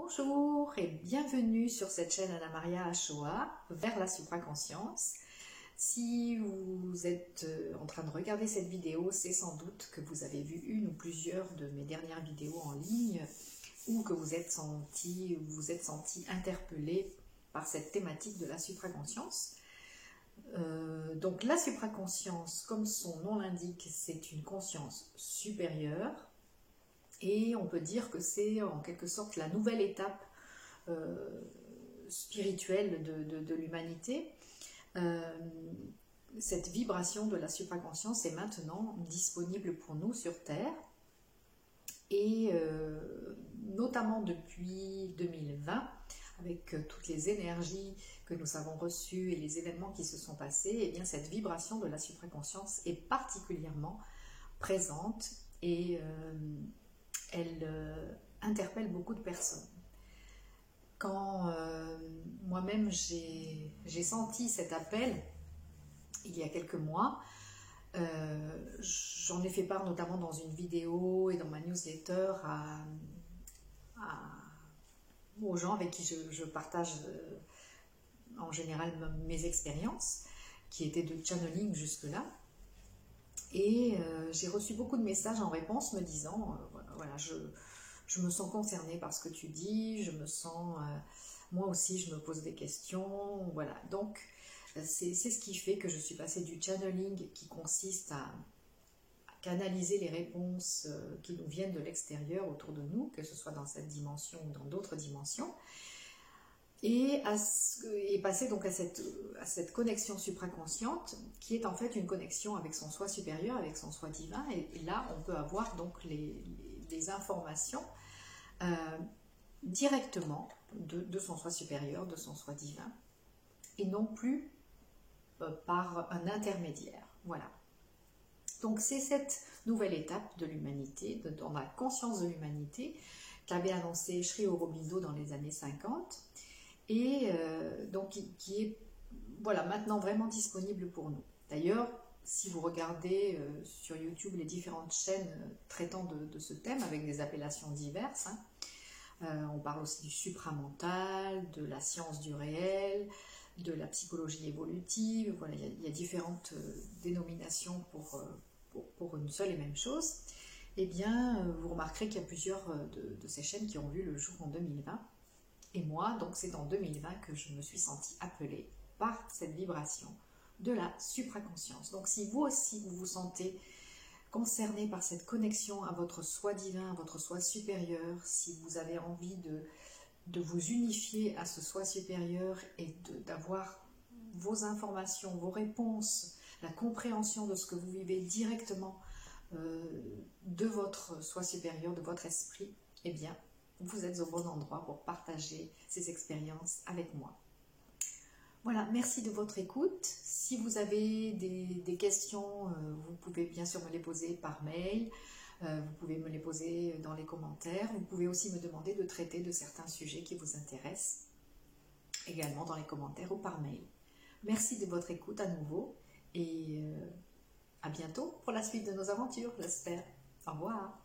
Bonjour et bienvenue sur cette chaîne Anna Maria Ashoa, vers la supraconscience. Si vous êtes en train de regarder cette vidéo, c'est sans doute que vous avez vu une ou plusieurs de mes dernières vidéos en ligne ou que vous êtes senti interpellé par cette thématique de la supraconscience. Donc la supraconscience, comme son nom l'indique, c'est une conscience supérieure. Et on peut dire que c'est en quelque sorte la nouvelle étape spirituelle de l'humanité. Cette vibration de la supraconscience est maintenant disponible pour nous sur Terre. Et notamment depuis 2020, avec toutes les énergies que nous avons reçues et les événements qui se sont passés, eh bien cette vibration de la supraconscience est particulièrement présente et elle interpelle beaucoup de personnes. Quand moi-même j'ai senti cet appel il y a quelques mois, j'en ai fait part notamment dans une vidéo et dans ma newsletter aux gens avec qui je partage en général mes expériences, qui étaient de channeling jusque-là. Et j'ai reçu beaucoup de messages en réponse me disant voilà, je me sens concernée par ce que tu dis, je me sens, moi aussi je me pose des questions, voilà. Donc c'est ce qui fait que je suis passée du channeling qui consiste à canaliser les réponses qui nous viennent de l'extérieur autour de nous, que ce soit dans cette dimension ou dans d'autres dimensions, et passer donc à cette connexion supraconsciente qui est en fait une connexion avec son soi supérieur, avec son soi divin, et là on peut avoir donc les informations directement de son soi supérieur, de son soi divin, et non plus par un intermédiaire. Voilà. Donc c'est cette nouvelle étape de l'humanité, dans la conscience de l'humanité, qu'avait annoncé Sri Aurobindo dans les années 50, et donc qui est voilà, maintenant vraiment disponible pour nous. D'ailleurs, si vous regardez sur YouTube les différentes chaînes traitant de ce thème avec des appellations diverses, on parle aussi du supramental, de la science du réel, de la psychologie évolutive, voilà, il y a différentes dénominations pour une seule et même chose. Eh bien, vous remarquerez qu'il y a plusieurs de ces chaînes qui ont vu le jour en 2020. Et moi, donc c'est en 2020 que je me suis sentie appelée par cette vibration de la supraconscience. Donc si vous aussi vous vous sentez concerné par cette connexion à votre soi divin, à votre soi supérieur, si vous avez envie de vous unifier à ce soi supérieur et d'avoir vos informations, vos réponses, la compréhension de ce que vous vivez directement de votre soi supérieur, de votre esprit, eh bien, vous êtes au bon endroit pour partager ces expériences avec moi. Voilà, merci de votre écoute. Si vous avez des questions, vous pouvez bien sûr me les poser par mail, vous pouvez me les poser dans les commentaires, vous pouvez aussi me demander de traiter de certains sujets qui vous intéressent, également dans les commentaires ou par mail. Merci de votre écoute à nouveau et à bientôt pour la suite de nos aventures, j'espère. Au revoir.